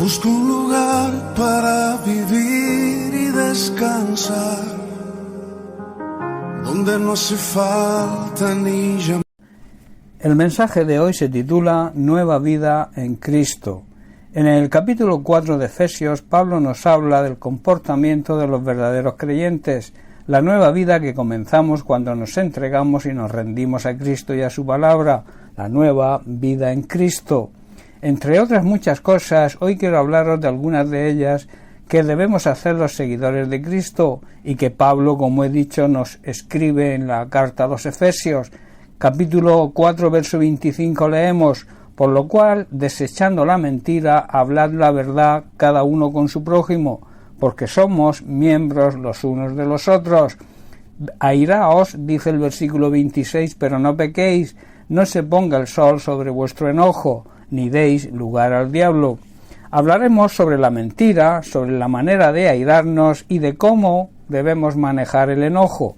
Busco un lugar para vivir y descansar, donde no hace falta ni llamar. El mensaje de hoy se titula Nueva vida en Cristo. En el capítulo 4 de Efesios, Pablo nos habla del comportamiento de los verdaderos creyentes, la nueva vida que comenzamos cuando nos entregamos y nos rendimos a Cristo y a su palabra, la nueva vida en Cristo. Entre otras muchas cosas, hoy quiero hablaros de algunas de ellas que debemos hacer los seguidores de Cristo y que Pablo, como he dicho, nos escribe en la carta a los Efesios. Capítulo 4, verso 25 leemos: por lo cual, desechando la mentira, hablad la verdad cada uno con su prójimo, porque somos miembros los unos de los otros. Airaos, dice el versículo 26, pero no pequéis, no se ponga el sol sobre vuestro enojo, ni deis lugar al diablo. Hablaremos sobre la mentira, sobre la manera de airarnos y de cómo debemos manejar el enojo.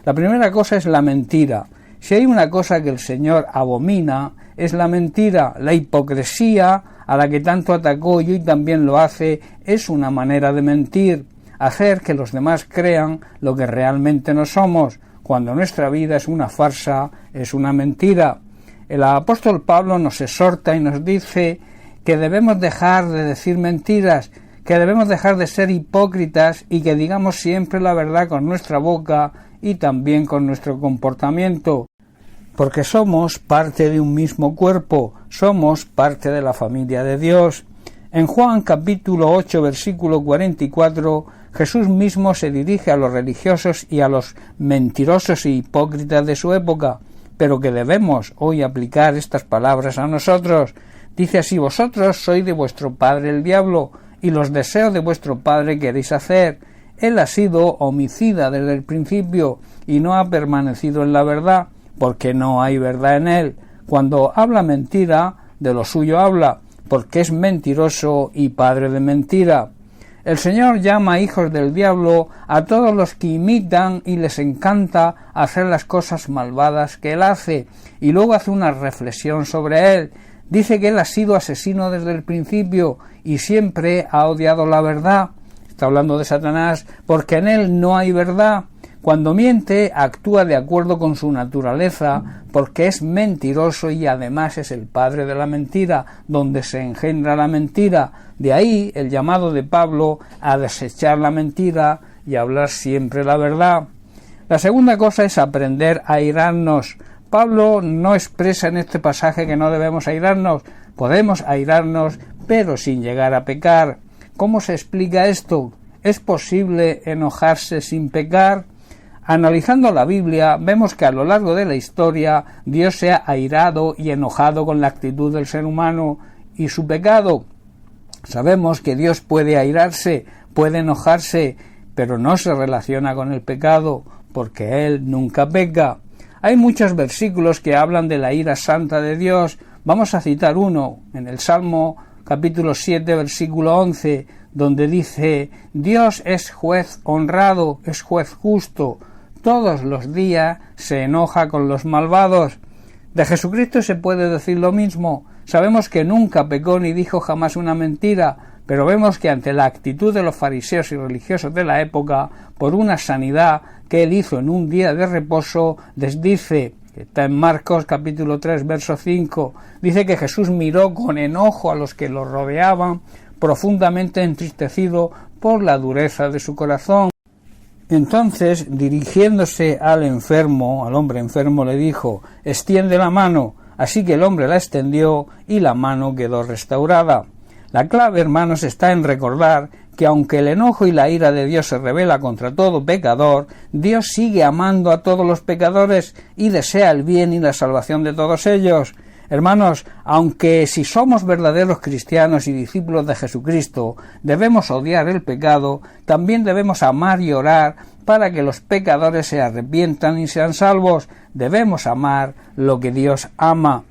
La primera cosa es la mentira. Si hay una cosa que el Señor abomina, es la mentira. La hipocresía, a la que tanto atacó y hoy también lo hace, es una manera de mentir, hacer que los demás crean lo que realmente no somos, cuando nuestra vida es una farsa, es una mentira. El apóstol Pablo nos exhorta y nos dice que debemos dejar de decir mentiras, que debemos dejar de ser hipócritas y que digamos siempre la verdad con nuestra boca y también con nuestro comportamiento, porque somos parte de un mismo cuerpo, somos parte de la familia de Dios. En Juan capítulo 8 versículo 44, Jesús mismo se dirige a los religiosos y a los mentirosos e hipócritas de su época, pero que debemos hoy aplicar estas palabras a nosotros. Dice así: vosotros sois de vuestro padre el diablo, y los deseos de vuestro padre queréis hacer. Él ha sido homicida desde el principio, y no ha permanecido en la verdad, porque no hay verdad en él. Cuando habla mentira, de lo suyo habla, porque es mentiroso y padre de mentira. El Señor llama hijos del diablo a todos los que imitan y les encanta hacer las cosas malvadas que él hace, y luego hace una reflexión sobre él. Dice que él ha sido asesino desde el principio y siempre ha odiado la verdad. Está hablando de Satanás, porque en él no hay verdad. Cuando miente, actúa de acuerdo con su naturaleza, porque es mentiroso y además es el padre de la mentira, donde se engendra la mentira. De ahí el llamado de Pablo a desechar la mentira y a hablar siempre la verdad. La segunda cosa es aprender a airarnos. Pablo no expresa en este pasaje que no debemos airarnos. Podemos airarnos, pero sin llegar a pecar. ¿Cómo se explica esto? ¿Es posible enojarse sin pecar? Analizando la Biblia, vemos que a lo largo de la historia Dios se ha airado y enojado con la actitud del ser humano y su pecado. Sabemos que Dios puede airarse, puede enojarse, pero no se relaciona con el pecado, porque Él nunca peca. Hay muchos versículos que hablan de la ira santa de Dios. Vamos a citar uno en el Salmo capítulo 7, versículo 11, donde dice: Dios es juez honrado, es juez justo, todos los días se enoja con los malvados. De Jesucristo se puede decir lo mismo. Sabemos que nunca pecó ni dijo jamás una mentira, pero vemos que ante la actitud de los fariseos y religiosos de la época, por una sanidad que él hizo en un día de reposo, les dice, que está en Marcos capítulo 3, verso 5, dice que Jesús miró con enojo a los que lo rodeaban, profundamente entristecido por la dureza de su corazón. Entonces, dirigiéndose al enfermo, al hombre enfermo, le dijo: extiende la mano. Así que el hombre la extendió y la mano quedó restaurada. La clave, hermanos, está en recordar que aunque el enojo y la ira de Dios se revela contra todo pecador, Dios sigue amando a todos los pecadores y desea el bien y la salvación de todos ellos. Hermanos, aunque si somos verdaderos cristianos y discípulos de Jesucristo debemos odiar el pecado, también debemos amar y orar para que los pecadores se arrepientan y sean salvos. Debemos amar lo que Dios ama.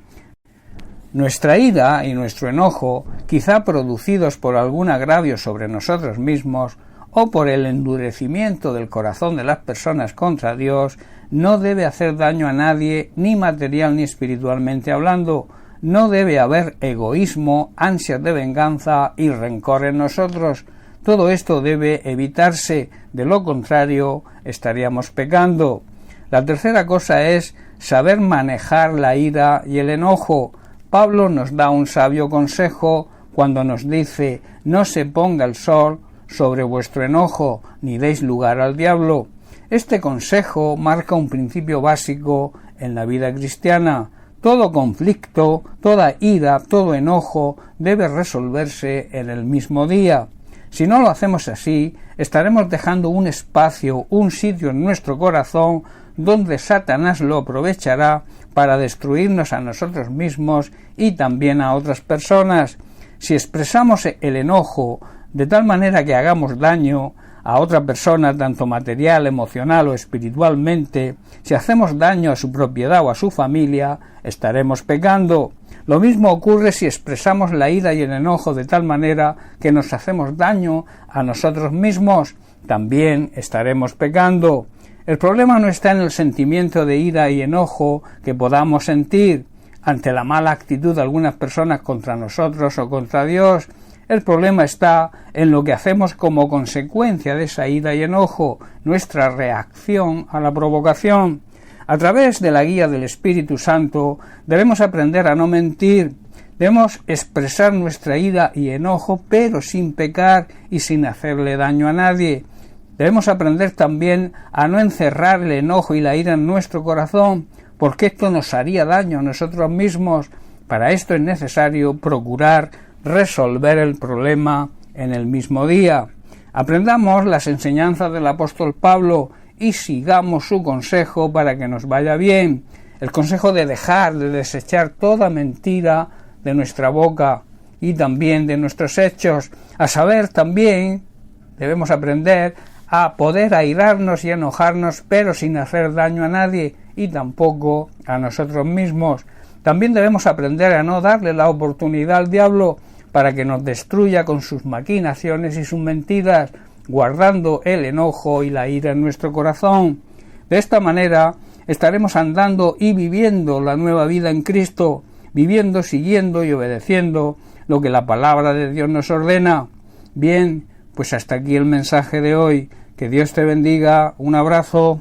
Nuestra ira y nuestro enojo, quizá producidos por algún agravio sobre nosotros mismos o por el endurecimiento del corazón de las personas contra Dios, no debe hacer daño a nadie, ni material ni espiritualmente hablando. No debe haber egoísmo, ansias de venganza y rencor en nosotros. Todo esto debe evitarse, de lo contrario estaríamos pecando. La tercera cosa es saber manejar la ira y el enojo. Pablo nos da un sabio consejo cuando nos dice: no se ponga el sol sobre vuestro enojo, ni deis lugar al diablo. Este consejo marca un principio básico en la vida cristiana. Todo conflicto, toda ira, todo enojo debe resolverse en el mismo día. Si no lo hacemos así, estaremos dejando un espacio, un sitio en nuestro corazón donde Satanás lo aprovechará para destruirnos a nosotros mismos y también a otras personas. Si expresamos el enojo de tal manera que hagamos daño a otra persona, tanto material, emocional o espiritualmente, si hacemos daño a su propiedad o a su familia, estaremos pecando. Lo mismo ocurre si expresamos la ira y el enojo de tal manera que nos hacemos daño a nosotros mismos, también estaremos pecando. El problema no está en el sentimiento de ira y enojo que podamos sentir ante la mala actitud de algunas personas contra nosotros o contra Dios. El problema está en lo que hacemos como consecuencia de esa ira y enojo, nuestra reacción a la provocación. A través de la guía del Espíritu Santo debemos aprender a no mentir, debemos expresar nuestra ira y enojo, pero sin pecar y sin hacerle daño a nadie. Debemos aprender también a no encerrar el enojo y la ira en nuestro corazón, porque esto nos haría daño a nosotros mismos. Para esto es necesario procurar resolver el problema en el mismo día. Aprendamos las enseñanzas del apóstol Pablo y sigamos su consejo para que nos vaya bien. El consejo de dejar, de desechar toda mentira de nuestra boca y también de nuestros hechos. A saber, también debemos aprender a poder airarnos y enojarnos, pero sin hacer daño a nadie y tampoco a nosotros mismos. También debemos aprender a no darle la oportunidad al diablo para que nos destruya con sus maquinaciones y sus mentiras, guardando el enojo y la ira en nuestro corazón. De esta manera estaremos andando y viviendo la nueva vida en Cristo, viviendo, siguiendo y obedeciendo lo que la palabra de Dios nos ordena. Bien, pues hasta aquí el mensaje de hoy. Que Dios te bendiga. Un abrazo.